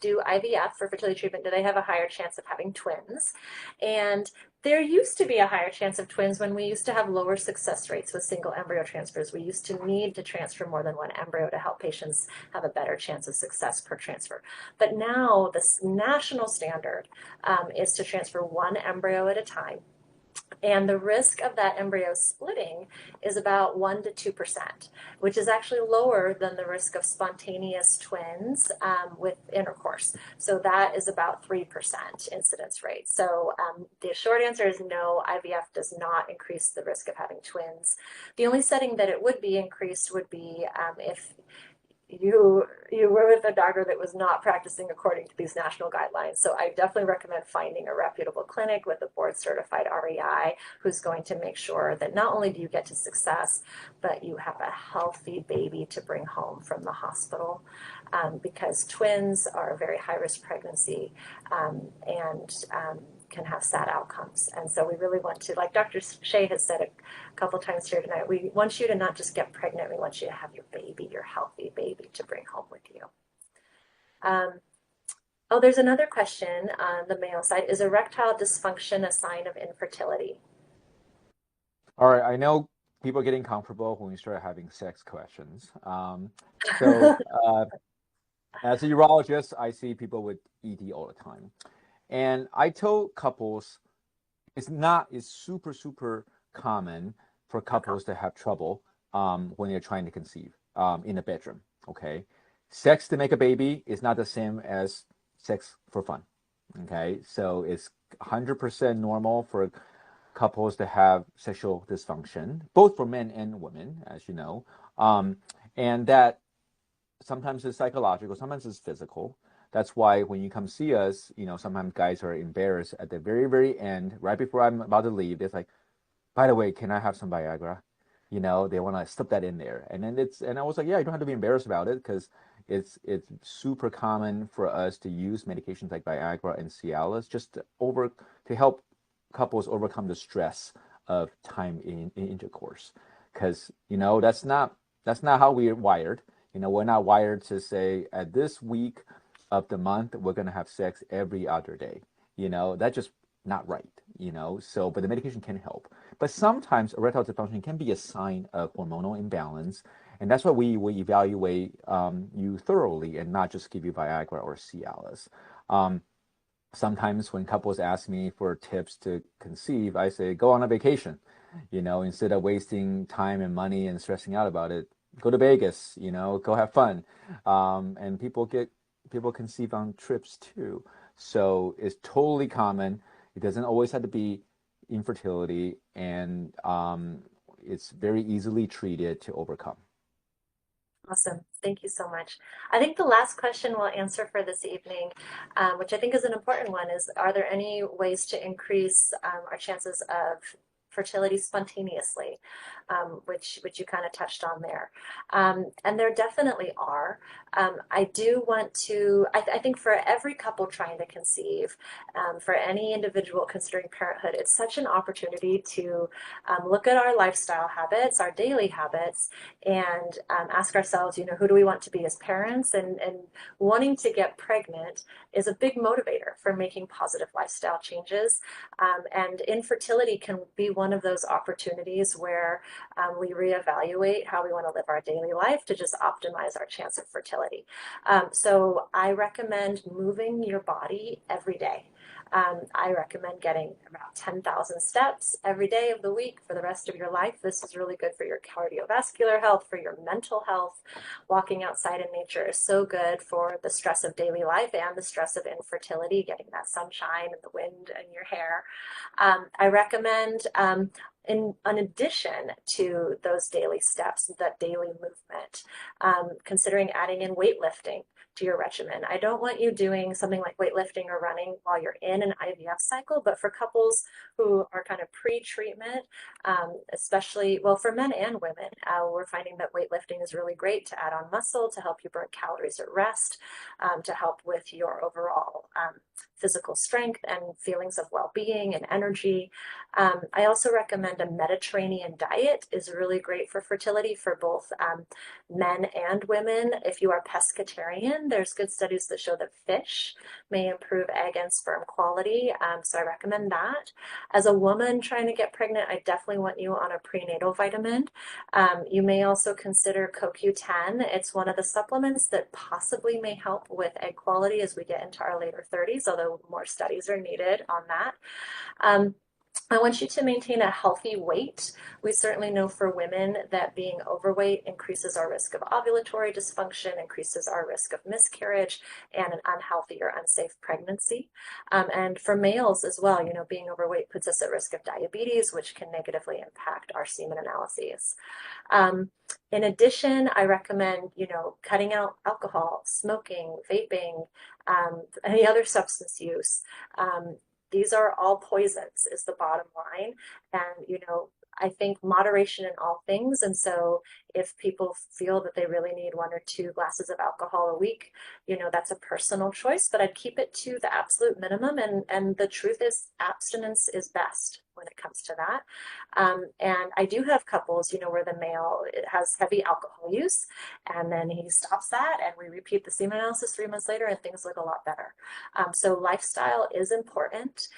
do IVF for fertility treatment, do they have a higher chance of having twins? And there used to be a higher chance of twins when we used to have lower success rates with single embryo transfers. We used to need to transfer more than one embryo to help patients have a better chance of success per transfer. But now this national standard is to transfer one embryo at a time. And the risk of that embryo splitting is about 1 to 2%, which is actually lower than the risk of spontaneous twins with intercourse. So that is about 3% incidence rate. So the short answer is no, IVF does not increase the risk of having twins. The only setting that it would be increased would be if you were with a doctor that was not practicing according to these national guidelines. So I definitely recommend finding a reputable clinic with a board certified REI who's going to make sure that not only do you get to success, but you have a healthy baby to bring home from the hospital, because twins are a very high risk pregnancy, and can have sad outcomes. And so we really want to, like Dr. Hsieh has said a couple times here tonight, we want you to not just get pregnant, we want you to have your baby, your healthy baby to bring home with you. Oh, there's another question on the male side. Is erectile dysfunction a sign of infertility? All right, I know people are getting comfortable when we start having sex questions. So as a urologist, I see people with ED all the time. And I told couples it's super, super common for couples to have trouble when they're trying to conceive in the bedroom, okay? Sex to make a baby is not the same as sex for fun, Okay, so it's 100% normal for couples to have sexual dysfunction, both for men and women, as you know, um, and that sometimes it's psychological, sometimes it's physical. That's why when you come see us, sometimes guys are embarrassed at the very, very end, right before I'm about to leave. It's like, by the way, can I have some Viagra? They want to slip that in there. And I was like, yeah, you don't have to be embarrassed about it because it's super common for us to use medications like Viagra and Cialis just to help couples overcome the stress of time in intercourse. Because, that's not how we're wired. We're not wired to say at this week of the month we're gonna have sex every other day. That's just not right, So, but the medication can help. But sometimes erectile dysfunction can be a sign of hormonal imbalance, and that's why we evaluate you thoroughly and not just give you Viagra or Cialis. Um, Sometimes when couples ask me for tips to conceive, I say go on a vacation. Instead of wasting time and money and stressing out about it, go to Vegas. Go have fun. And people conceive on trips too. So it's totally common. It doesn't always have to be infertility, and it's very easily treated to overcome. Awesome. Thank you so much. I think the last question we'll answer for this evening, which I think is an important one, is are there any ways to increase our chances of fertility spontaneously, which you kind of touched on there. And there definitely are. I do want to, I think for every couple trying to conceive, for any individual considering parenthood, it's such an opportunity to look at our lifestyle habits, our daily habits, and ask ourselves, who do we want to be as parents? And wanting to get pregnant is a big motivator for making positive lifestyle changes. And infertility can be one of those opportunities where we reevaluate how we want to live our daily life to just optimize our chance of fertility. So I recommend moving your body every day. I recommend getting about 10,000 steps every day of the week for the rest of your life. This is really good for your cardiovascular health, for your mental health. Walking outside in nature is so good for the stress of daily life and the stress of infertility, getting that sunshine and the wind in your hair. I recommend in addition to those daily steps, that daily movement, considering adding in weightlifting to your regimen. I don't want you doing something like weightlifting or running while you're in an IVF cycle, but for couples who are kind of pre-treatment, especially, well, for men and women, we're finding that weightlifting is really great to add on muscle, to help you burn calories at rest, to help with your overall physical strength and feelings of well-being and energy. I also recommend a Mediterranean diet is really great for fertility for both men and women. If you are pescatarian, there's good studies that show that fish may improve egg and sperm quality. So I recommend that. As a woman trying to get pregnant, I definitely want you on a prenatal vitamin. You may also consider CoQ10. It's one of the supplements that possibly may help with egg quality as we get into our later 30s, although more studies are needed on that. I want you to maintain a healthy weight. We certainly know for women that being overweight increases our risk of ovulatory dysfunction, increases our risk of miscarriage and an unhealthy or unsafe pregnancy. And for males as well, being overweight puts us at risk of diabetes, which can negatively impact our semen analyses. In addition, I recommend, cutting out alcohol, smoking, vaping, any other substance use. These are all poisons is the bottom line. And, I think moderation in all things. And so if people feel that they really need 1 or 2 glasses of alcohol a week, that's a personal choice, but I'd keep it to the absolute minimum. And the truth is abstinence is best when it comes to that. And I do have couples, where the male has heavy alcohol use and then he stops that and we repeat the semen analysis 3 months later and things look a lot better. So lifestyle is important.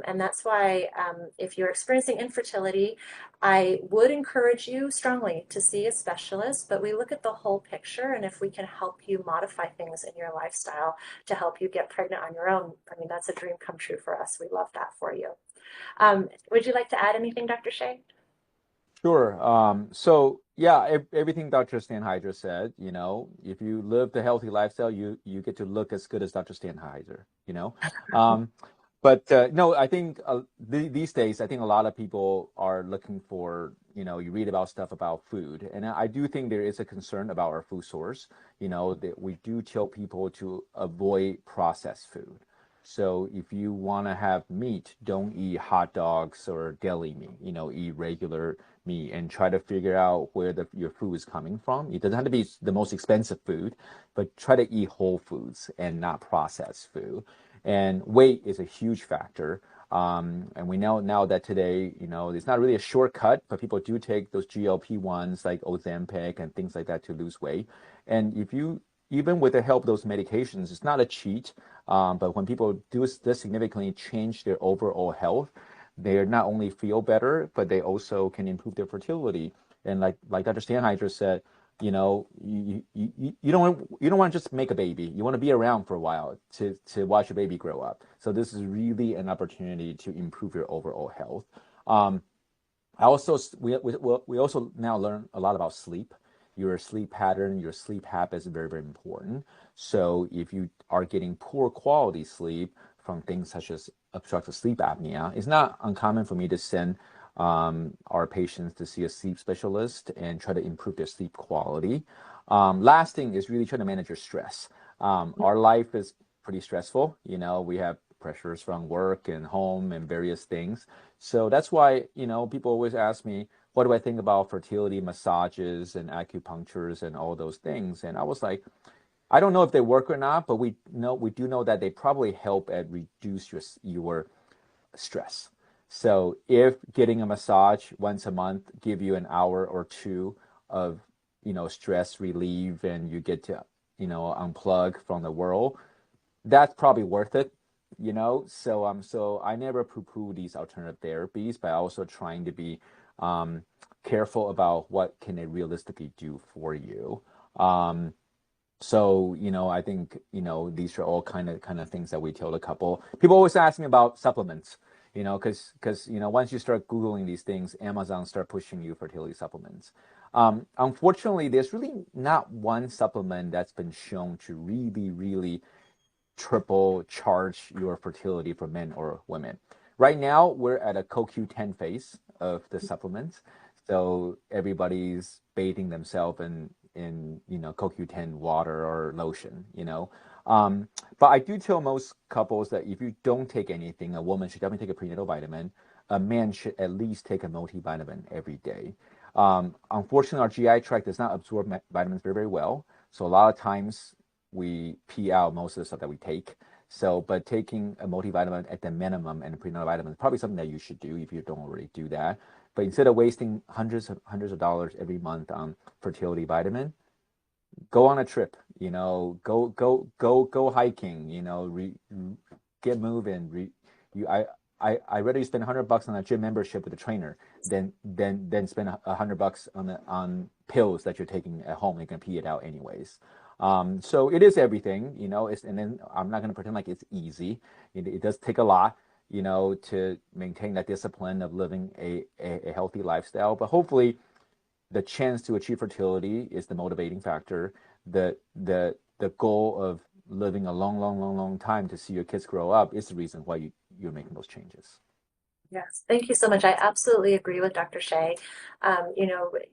And that's why if you're experiencing infertility, I would encourage you strongly to see a specialist, but we look at the whole picture. And if we can help you modify things in your lifestyle to help you get pregnant on your own, I mean, that's a dream come true for us. We love that for you. Would you like to add anything, Dr. Hsieh? Sure. So yeah, everything Dr. Stanhiser said, if you live the healthy lifestyle, you get to look as good as Dr. Stanhiser. Um, but no, I think these days, I think a lot of people are looking for, you read about stuff about food, and I do think there is a concern about our food source. That we do tell people to avoid processed food. So if you want to have meat, don't eat hot dogs or deli meat. Eat regular meat and try to figure out where your food is coming from. It doesn't have to be the most expensive food, but try to eat whole foods and not processed food. And weight is a huge factor. And we know now that today, it's not really a shortcut, but people do take those GLP-1s like Ozempic and things like that to lose weight. And even with the help of those medications, it's not a cheat. But when people do this significantly change their overall health, they not only feel better, but they also can improve their fertility. And like Dr. Stanhiser said, you don't want to just make a baby. You want to be around for a while to watch your baby grow up. So this is really an opportunity to improve your overall health. Um, I also we also now learn a lot about sleep. Your sleep pattern, your sleep habits is very, very important. So if you are getting poor quality sleep from things such as obstructive sleep apnea, it's not uncommon for me to send our patients to see a sleep specialist and try to improve their sleep quality. Last thing is really trying to manage your stress. Our life is pretty stressful. We have pressures from work and home and various things. So that's why, people always ask me, what do I think about fertility massages and acupunctures and all those things? And I was like, I don't know if they work or not, but we do know that they probably help at reduce your stress. So if getting a massage once a month give you an hour or two of, stress relief and you get to, unplug from the world, that's probably worth it. So I never poo-poo these alternative therapies, but also trying to be um, careful about what can they realistically do for you. Um, so I think these are all kind of things that we tell the couple. People always ask me about supplements, because once you start Googling these things, Amazon start pushing you fertility supplements. Unfortunately, there's really not one supplement that's been shown to really, really triple charge your fertility for men or women. Right now, we're at a CoQ10 phase of the supplements. So everybody's bathing themselves in CoQ10 water or lotion. Um, but I do tell most couples that if you don't take anything, a woman should definitely take a prenatal vitamin. A man should at least take a multivitamin every day. Unfortunately, our GI tract does not absorb vitamins very, very well. So a lot of times we pee out most of the stuff that we take. So, but taking a multivitamin at the minimum and a prenatal vitamin is probably something that you should do if you don't already do that. But instead of wasting hundreds of dollars every month on fertility vitamin, go on a trip. Go hiking. Get moving. I rather you spend $100 on a gym membership with a trainer than spend $100 on pills that you're taking at home. You're gonna pee it out anyways. So it is everything. And then I'm not gonna pretend like it's easy. It does take a lot, to maintain that discipline of living a healthy lifestyle. But hopefully, the chance to achieve fertility is the motivating factor. The goal of living a long, long, long, long time to see your kids grow up is the reason why you're making those changes. Yes, thank you so much. I absolutely agree with Dr. Hsieh.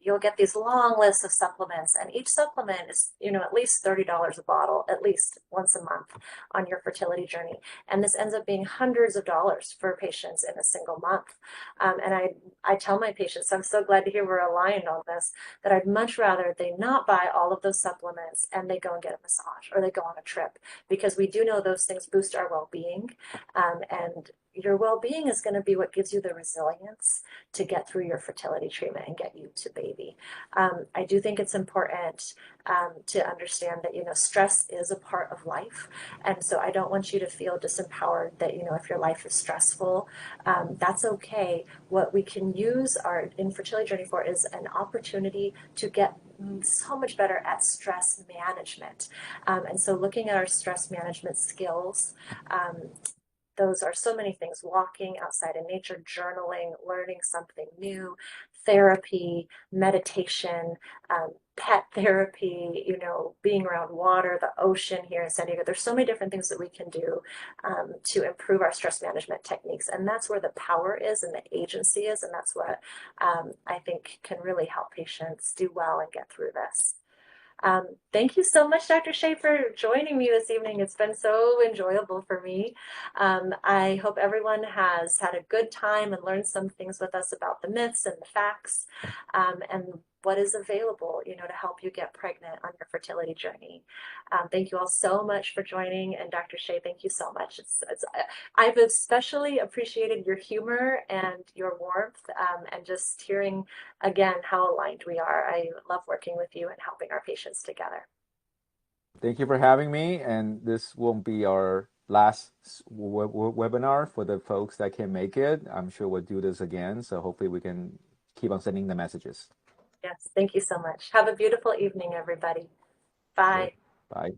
You'll get these long lists of supplements, and each supplement is, at least $30 a bottle, at least once a month on your fertility journey. And this ends up being hundreds of dollars for patients in a single month. And I tell my patients, I'm so glad to hear we're aligned on this, that I'd much rather they not buy all of those supplements and they go and get a massage or they go on a trip, because we do know those things boost our well-being. And your well-being is going to be what gives you the resilience to get through your fertility treatment and get you to baby. I do think it's important to understand that stress is a part of life, and so I don't want you to feel disempowered that if your life is stressful, that's okay. What we can use our infertility journey for is an opportunity to get so much better at stress management, and so looking at our stress management skills. those are so many things: walking outside in nature, journaling, learning something new, therapy, meditation, pet therapy, being around water, the ocean here in San Diego. There's so many different things that we can do to improve our stress management techniques. And that's where the power is and the agency is. And that's what I think can really help patients do well and get through this. Thank you so much, Dr. Hsieh, for joining me this evening. It's been so enjoyable for me. I hope everyone has had a good time and learned some things with us about the myths and the facts, and what is available, to help you get pregnant on your fertility journey. Thank you all so much for joining, and Dr. Hsieh, thank you so much. I've especially appreciated your humor and your warmth, and just hearing again how aligned we are. I love working with you and helping our patients together. Thank you for having me, and this won't be our last webinar for the folks that can make it. I'm sure we'll do this again, so hopefully we can keep on sending the messages. Yes, thank you so much. Have a beautiful evening, everybody. Okay, Bye. bye.